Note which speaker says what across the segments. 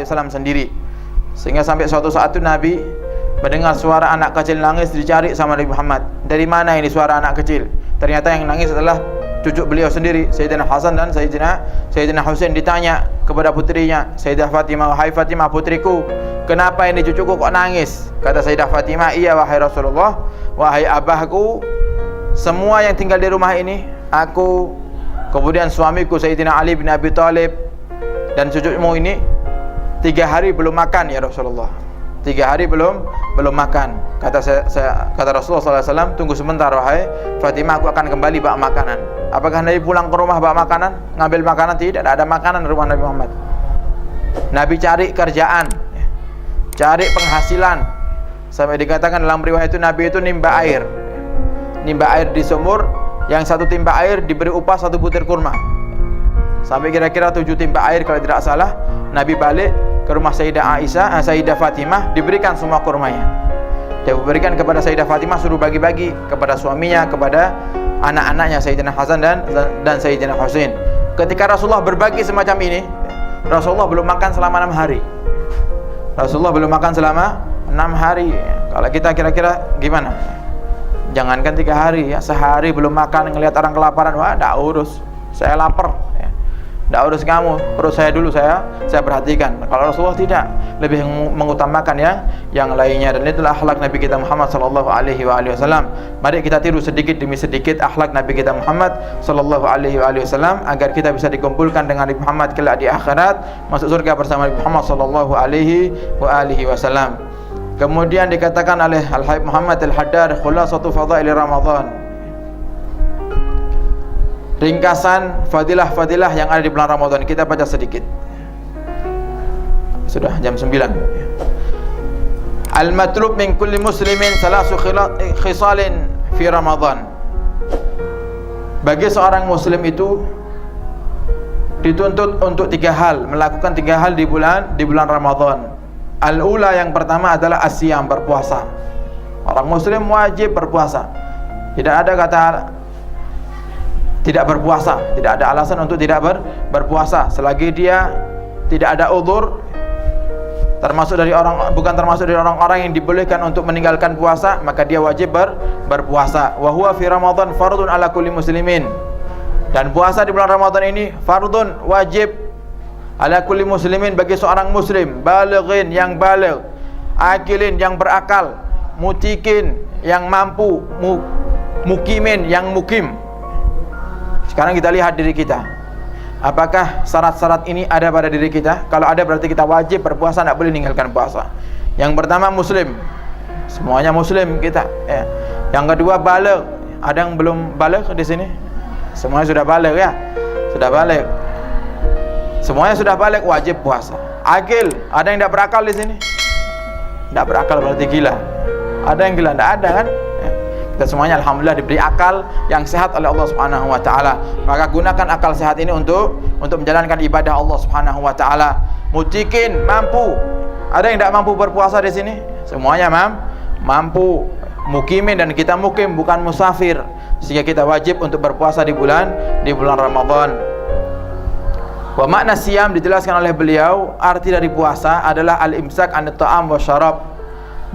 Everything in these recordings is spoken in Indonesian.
Speaker 1: wasallam sendiri. Sehingga sampai suatu saat itu Nabi mendengar suara anak kecil nangis, dicari sama Nabi Muhammad. Dari mana ini suara anak kecil? Ternyata yang nangis adalah cucu beliau sendiri, Sayyidina Hasan dan Sayyidina Husain. Ditanya kepada putrinya, Sayyidah Fatimah, "Wahai Fatimah putriku, kenapa ini cucuku kok nangis?" Kata Sayyidah Fatimah, "Iya wahai Rasulullah, wahai abahku, semua yang tinggal di rumah ini, aku, kemudian suamiku Sayyidina Ali bin Abi Thalib, dan cucumu ini 3 hari belum makan ya Rasulullah. 3 hari belum makan." Kata Rasulullah SAW, "Tunggu sebentar wahai Fatimah, aku akan kembali bawa makanan." Apakah Nabi pulang ke rumah bawa makanan, ngambil makanan? Tidak ada makanan di rumah Nabi Muhammad. Nabi cari kerjaan, cari penghasilan, sampai dikatakan dalam riwayat itu Nabi itu nimba air di sumur, yang 1 timba air diberi upah 1 butir kurma. Sampai kira-kira 7 timba air kalau tidak salah. Nabi balik ke rumah Sayyidah Fatimah, diberikan semua kurmanya. Dia berikan kepada Sayyidah Fatimah, suruh bagi-bagi kepada suaminya, kepada anak-anaknya Sayyidina Hasan dan Sayyidina Husain. Ketika Rasulullah berbagi semacam ini, Rasulullah belum makan selama 6 hari. Rasulullah belum makan selama 6 hari. Kalau kita kira-kira gimana? Jangankan 3 hari ya, sehari belum makan, ngelihat orang kelaparan, wah enggak urus, saya lapar ya. Enggak urus kamu, perut saya dulu saya perhatikan. Kalau Rasulullah tidak, lebih mengutamakan yang lainnya. Dan itulah akhlak Nabi kita Muhammad sallallahu alaihi wasallam. Mari kita tiru sedikit demi sedikit akhlak Nabi kita Muhammad sallallahu alaihi wasallam, agar kita bisa dikumpulkan dengan Nabi Muhammad kelak di akhirat, masuk surga bersama Nabi Muhammad sallallahu alaihi wasallam. Kemudian dikatakan oleh Al-Habib Muhammad Al-Haddad, khulasatu fadaili Ramadan, ringkasan fadilah-fadilah yang ada di bulan Ramadan. Kita baca sedikit. Sudah jam 9. Al-matlub min kulli muslimin salasu khisalin fi Ramadan. Bagi seorang muslim itu dituntut untuk 3 hal, melakukan 3 hal di bulan Ramadan. Al-ula, yang pertama adalah asyam, berpuasa. Orang muslim wajib berpuasa. Tidak ada kata tidak berpuasa, tidak ada alasan untuk tidak berpuasa selagi dia tidak ada uzur, bukan termasuk dari orang-orang yang dibolehkan untuk meninggalkan puasa, maka dia wajib berpuasa. Wa huwa fi Ramadan fardun ala kulli muslimin. Dan puasa di bulan Ramadan ini fardun, wajib, ala kulli muslimin, bagi seorang muslim, balighin, yang baligh, akilin, yang berakal, mutikin, yang mampu, mukimin, yang mukim. Sekarang kita lihat diri kita, apakah syarat-syarat ini ada pada diri kita? Kalau ada, berarti kita wajib berpuasa, tidak boleh meninggalkan puasa. Yang pertama muslim, semuanya muslim kita ya. Yang kedua baligh. Ada yang belum baligh di sini? Semuanya sudah baligh ya? Sudah baligh. Semuanya sudah balik, wajib puasa. Akil, ada yang tidak berakal di sini? Tidak berakal berarti gila. Ada yang gila? Tidak ada kan? Kita semuanya alhamdulillah diberi akal yang sehat oleh Allah Subhanahu wa taala. Maka gunakan akal sehat ini untuk menjalankan ibadah Allah Subhanahu wa taala. Mutikin, mampu. Ada yang tidak mampu berpuasa di sini? Semuanya mampu. Mukimin, dan kita mukim, bukan musafir, sehingga kita wajib untuk berpuasa di bulan Ramadan. Wa makna siyam dijelaskan oleh beliau, arti dari puasa adalah al-imsak an ta'am wa syarab,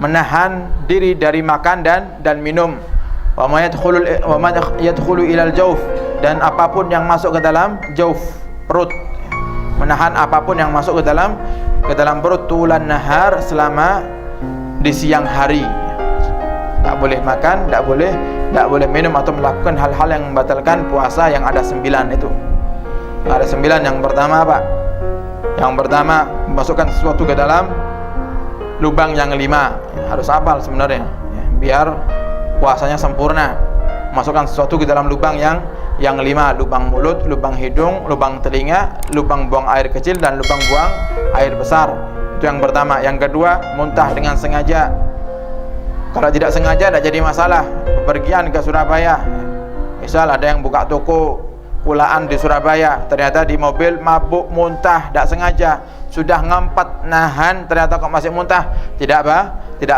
Speaker 1: menahan diri dari makan dan minum. Wa ma yadkhulu ilal jauf, dan apapun yang masuk ke dalam jauf, perut, menahan apapun yang masuk ke dalam perut, tulan nahar, selama di siang hari. Tak boleh makan, tak boleh minum atau melakukan hal-hal yang membatalkan puasa yang ada 9 itu. Ada 9. Yang pertama apa? Yang pertama, memasukkan sesuatu ke dalam lubang yang 5. Harus hafal sebenarnya ya, biar puasanya sempurna. Masukkan sesuatu ke dalam lubang yang 5. Lubang mulut, lubang hidung, lubang telinga, lubang buang air kecil, dan lubang buang air besar. Itu yang pertama. Yang kedua, muntah dengan sengaja. Kalau tidak sengaja tidak jadi masalah. Bepergian ke Surabaya, misal ada yang buka toko kulaan di Surabaya, ternyata di mobil mabuk, muntah, tidak sengaja, sudah ngempet nahan, ternyata kok masih muntah, tidak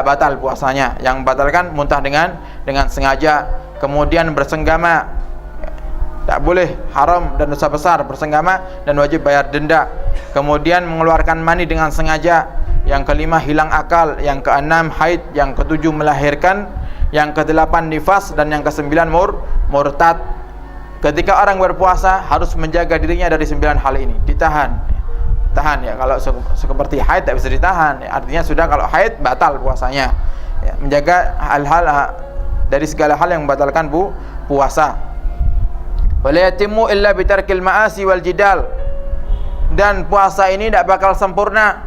Speaker 1: batal puasanya. Yang batalkan muntah dengan sengaja. Kemudian bersenggama, tak boleh, haram dan dosa besar bersenggama, dan wajib bayar denda. Kemudian mengeluarkan mani dengan sengaja. Yang kelima hilang akal. Yang keenam haid. Yang ketujuh melahirkan. Yang kedelapan nifas. Dan yang kesembilan murtad. Ketika orang berpuasa harus menjaga dirinya dari 9 hal ini. Ditahan ya, kalau seperti haid tak bisa ditahan ya. Artinya sudah kalau haid batal puasanya ya. Menjaga hal-hal dari segala hal yang membatalkan puasa. Wala yatimmu illa bitarkil ma'asi wal jidal. Dan puasa ini tidak bakal sempurna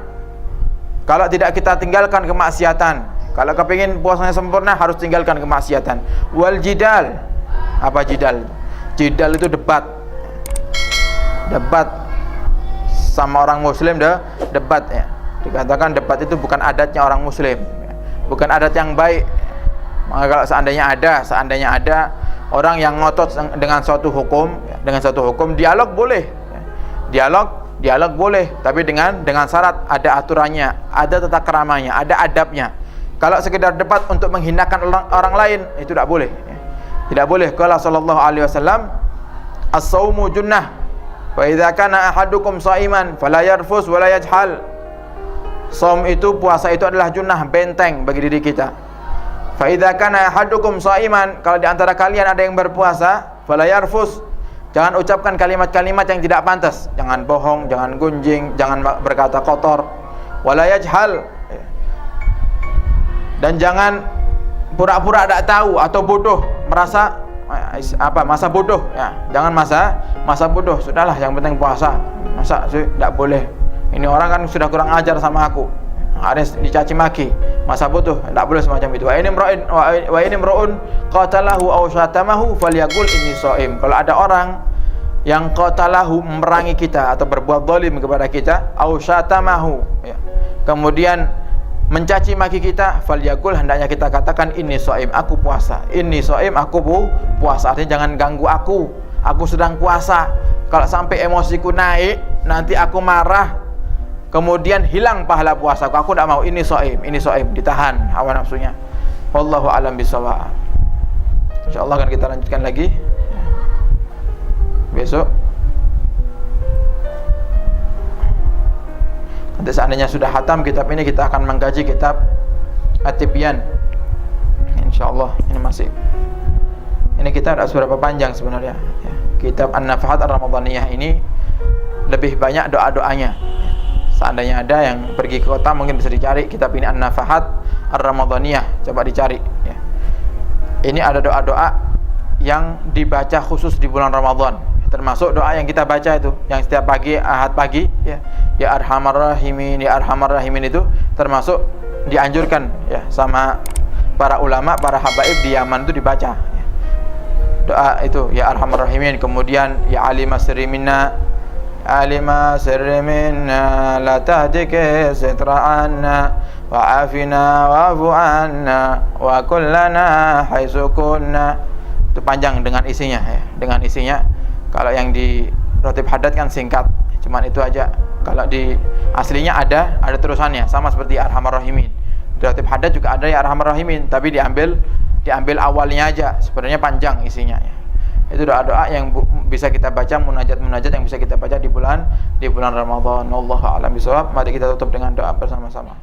Speaker 1: kalau tidak kita tinggalkan kemaksiatan. Kalau kepingin puasanya sempurna harus tinggalkan kemaksiatan. Wal jidal. Apa jidal? Jidal itu debat sama orang muslim, debat ya. Dikatakan debat itu bukan adatnya orang muslim ya. Bukan adat yang baik. Maka kalau seandainya ada orang yang ngotot dengan suatu hukum, dialog boleh ya. Dialog boleh, tapi dengan syarat, ada aturannya, ada tata keramanya, ada adabnya. Kalau sekedar debat untuk menghinakan orang lain, itu tidak boleh ya. Tidak boleh. Qala sallallahu alaihi wasallam, as-saumu junnah, fa idza kana ahadukum shaiman fala yarfus wala yajhal. Saum itu, puasa itu adalah junnah, benteng bagi diri kita. Fa idza kana ahadukum shaiman, kalau di antara kalian ada yang berpuasa, fala yarfus, jangan ucapkan kalimat-kalimat yang tidak pantas, jangan bohong, jangan gunjing, jangan berkata kotor, wala yajhal, dan jangan pura-pura tidak tahu atau bodoh, merasa masa bodoh ya. Jangan masa bodoh. Sudahlah, yang penting puasa. Masa sih tidak boleh, ini orang kan sudah kurang ajar sama aku, ada dicaci maki, masa bodoh, tidak boleh semacam itu. Wa ini imra'un qatalahu aw syatamahu falyaqul inni shaim. Kalau ada orang yang qatalahu, memerangi kita atau berbuat zalim kepada kita, aw syatamahu ya, kemudian mencaci maki kita, falyaqul, hendaknya kita katakan inni shaim, aku puasa. Inni shaim, aku puasa. Artinya jangan ganggu aku sedang puasa. Kalau sampai emosiku naik, nanti aku marah, kemudian hilang pahala puasa aku tidak mau. Ini shaim, ditahan hawa nafsunya. Wallahu a'lam bishawab. Insyaallah akan kita lanjutkan lagi besok. Nanti seandainya sudah khatam kitab ini, kita akan mengkaji kitab At-Tibyan. Insyaallah ini kitab tidak seberapa panjang sebenarnya ya. Kitab An-Nafahat Ar-Ramadhaniyah ini lebih banyak doa-doanya. Seandainya ada yang pergi ke kota mungkin bisa dicari kitab ini, An-Nafahat Ar-Ramadhaniyah, coba dicari ya. Ini ada doa-doa yang dibaca khusus di bulan Ramadan, termasuk doa yang kita baca itu, yang setiap pagi, Ahad pagi ya, ya Arhamar Rahimin, ya Arhamar Rahimin, itu termasuk dianjurkan ya sama para ulama, para habaib di Yaman itu dibaca ya. Doa itu ya Arhamar Rahimin. Kemudian ya Alima sirri minna, Alima sirri minna, la tahdike sitra anna, wa afina wa'fu anna, wa kullana haitsu kunna. Itu panjang dengan isinya ya, dengan isinya. Kalau yang di Ratib Haddad kan singkat, cuman itu aja. Kalau di aslinya ada terusannya, sama seperti Arhamar Rahimin. Di Ratib Haddad juga ada ya Arhamar Rahimin, tapi diambil awalnya aja. Sebenarnya panjang isinya ya. Itu doa-doa yang bisa kita baca, munajat-munajat yang bisa kita baca di bulan Ramadan. Wallahu a'lam bishawab. Mari kita tutup dengan doa bersama-sama.